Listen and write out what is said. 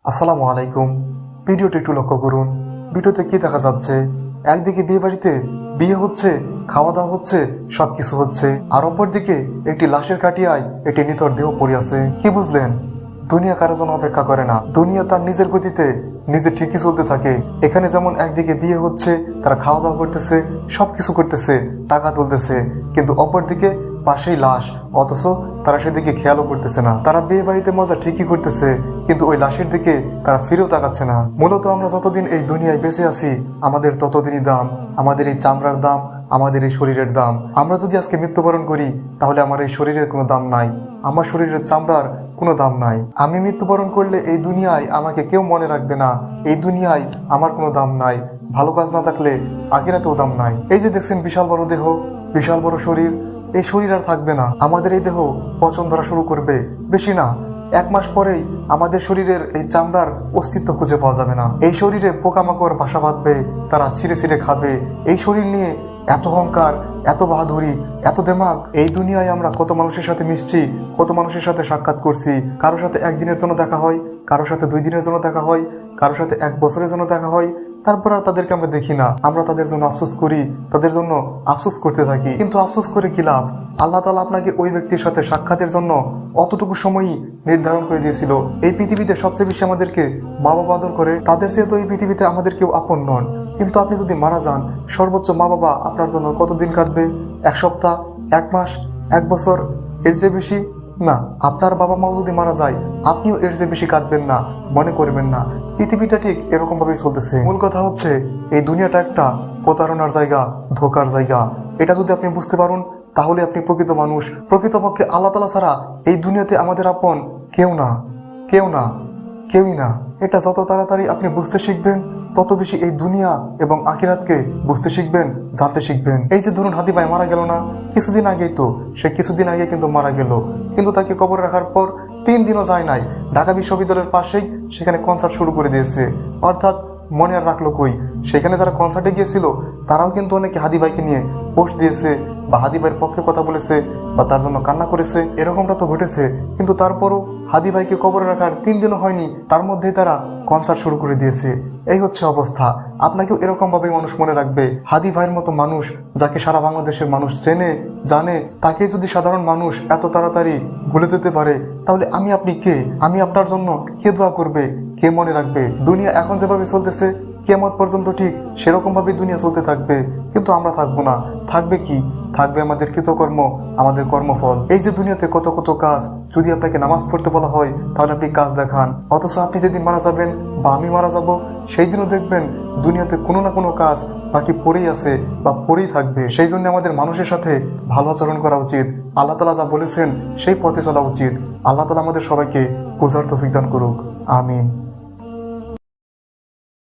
আসসালামু আলাইকুম। ভিডিওটি একটু লক্ষ্য করুন। ভিডিওতে কি দেখা যাচ্ছে? একদিকে বিয়ে বাড়িতে বিয়ে হচ্ছে, খাওয়া দাওয়া হচ্ছে, সবকিছু হচ্ছে, আর অপরদিকে একটি লাশের কাটিয়ায় একটি নিথর দেহ পড়ে আছে। কি বুঝলেন? দুনিয়া কারো জন্য অপেক্ষা করে না। দুনিয়া তার নিজের গতিতে নিজে ঠিকই চলতে থাকে। এখানে যেমন একদিকে বিয়ে হচ্ছে, তারা খাওয়া দাওয়া করতেছে, সবকিছু করতেছে, টাকা তুলতেছে, কিন্তু অপরদিকে পাশেই লাশ, অথচ তারা সেদিকে খেয়ালও করতেছে না। তারা বিয়ে বাড়িতে মজা ঠিকই করতেছে, কিন্তু ওই লাশের দিকে তারা ফিরেও তাকাচ্ছে না। মূলত আমরা যতদিন এই দুনিয়ায় বেঁচে আছি, আমাদের ততদিনই দাম, আমাদের এই চামড়ার দাম, আমাদের এই শরীরের দাম। আমরা যদি আজকে মৃত্যুবরণ করি, তাহলে আমার এই শরীরের কোনো দাম নাই, আমার শরীরের চামড়ার কোনো দাম নাই। আমি মৃত্যুবরণ করলে এই দুনিয়ায় আমাকে কেউ মনে রাখবে না, এই দুনিয়ায় আমার কোনো দাম নাই। ভালো কাজ না থাকলে আখিরাতেও দাম নাই। এই যে দেখছেন বিশাল বড় দেহ, বিশাল বড় শরীর, এই শরীর আর থাকবে না। আমাদের এই দেহ পচন ধরা শুরু করবে, বেশি না 1 মাস পরেই আমাদের শরীরের এই চামড়ার অস্তিত্ব খুঁজে পাওয়া যাবে না। এই শরীরে পোকামাকড় বাসা বাঁধবে, তারা ছিঁড়ে ছিঁড়ে খাবে। এই শরীর নিয়ে এত অহংকার, এত বাহাদুরি, এত দেমাগ। এই দুনিয়ায় আমরা কত মানুষের সাথে মিশছি, কত মানুষের সাথে সাক্ষাৎ করছি। কারোর সাথে 1 দিনের জন্য দেখা হয়, কারোর সাথে 2 দিনের জন্য দেখা হয়, কারোর সাথে 1 বছরের জন্য দেখা হয়। তারপর আর তাদেরকে আমরা দেখি না। আমরা তাদের জন্য আফসোস করি, তাদের জন্য আফসোস করতে থাকি। কিন্তু আফসোস করে কি লাভ? আল্লাহ তাআলা আপনাকে ওই ব্যক্তির সাথে সাক্ষাতের জন্য অতটুকু সময়ই নির্ধারণ করে দিয়েছিল। এই পৃথিবীতে সবচেয়ে বেশি আমাদেরকে মা বাবা আদর করে, তাদের চেয়ে তো এই পৃথিবীতে আমাদের কেউ আপন নন। কিন্তু আপনি যদি মারা যান, সর্বোচ্চ মা বাবা আপনার জন্য কতদিন কাঁদবে? 1 সপ্তাহ, 1 মাস, 1 বছর, এর চেয়ে বেশি না। আপনার বাবা মাও যদি মারা যায়, আপনিও এর চেয়ে বেশি কাঁদবেন না, মনে করবেন না। পৃথিবীটা ঠিক এরকম ভাবেই চলতেছে। মূল কথা হচ্ছে, এই দুনিয়াটা একটা প্রতারণার জায়গা, ধোকার জায়গা। এটা যদি আপনি বুঝতে পারেন, তাহলে আপনি প্রকৃত মানুষ। প্রকৃতপক্ষে আল্লাহ তাআলা ছাড়া এই দুনিয়াতে আমাদের আপন কেউ না, কেউ না, কেউই না। এটা যত তাড়াতাড়ি আপনি বুঝতে শিখবেন, তত বেশি এই দুনিয়া এবং আখিরাতকে বুঝতে শিখবেন, জানতে শিখবেন। এই যে ধরুন হাদি ভাই মারা গেল না, কিছুদিন আগেই তো, সে কিছুদিন আগে কিন্তু মারা গেল, কিন্তু তাকে কবরে রাখার পর 3 দিনও যায় নাই, ঢাকা বিশ্ববিদ্যালয়ের পাশেই সেখানে কনসার্ট শুরু করে দিয়েছে। অর্থাৎ মনে আর রাখলো কই? সেখানে যারা কনসার্টে গিয়েছিল, তারাও কিন্তু অনেকে হাদি ভাইকে নিয়ে পোস্ট দিয়েছে, বা হাদি ভাইয়ের পক্ষে কথা বলেছে, বা তার জন্য কান্না করেছে। এরকমটা তো ঘটেছে, কিন্তু তারপরও হাদি ভাইকে কবরে রাখার 3 দিনও হয়নি, তার মধ্যেই তারা কনসার্ট শুরু করে দিয়েছে। এই হচ্ছে অবস্থা। আপনাকেও এরকম ভাবে মানুষ মনে রাখবে। হাদি ভাইয়ের মতো মানুষ, যাকে সারা বাংলাদেশের মানুষ চেনে জানে, তাকে যদি সাধারণ মানুষ এত তাড়াতাড়ি ভুলে যেতে পারে, তাহলে আমি আপনি কে? আমি আপনার জন্য কে দোয়া করবে, কে মনে রাখবে? দুনিয়া এখন যেভাবে চলতেছে, কিয়ামত পর্যন্ত ঠিক সেরকম ভাবে দুনিয়া চলতে থাকবে। কিন্তু আমরা থাকবো না। থাকবে কি? থাকবে আমাদের কৃতকর্ম, আমাদের কর্মফল। এই যে দুনিয়াতে কত কত কাজ, যদি আপনাকে নামাজ পড়তে বলা হয়, তাহলে আপনি কাজ দেখান। অথচ আপনি যেদিন মারা যাবেন, বা আমি মারা যাব, সেই দিনও দেখবেন দুনিয়াতে কোনো না কোনো কাজ বাকি পড়েই আছে, বা পড়েই থাকবে। সেই জন্য আমাদের মানুষের সাথে ভালো আচরণ করা উচিত। আল্লাহ তাআলা যা বলেছেন সেই পথে চলা উচিত। আল্লাহ তাআলা আমাদের সবাইকে বোঝার তৌফিক দান করুক। আমিন।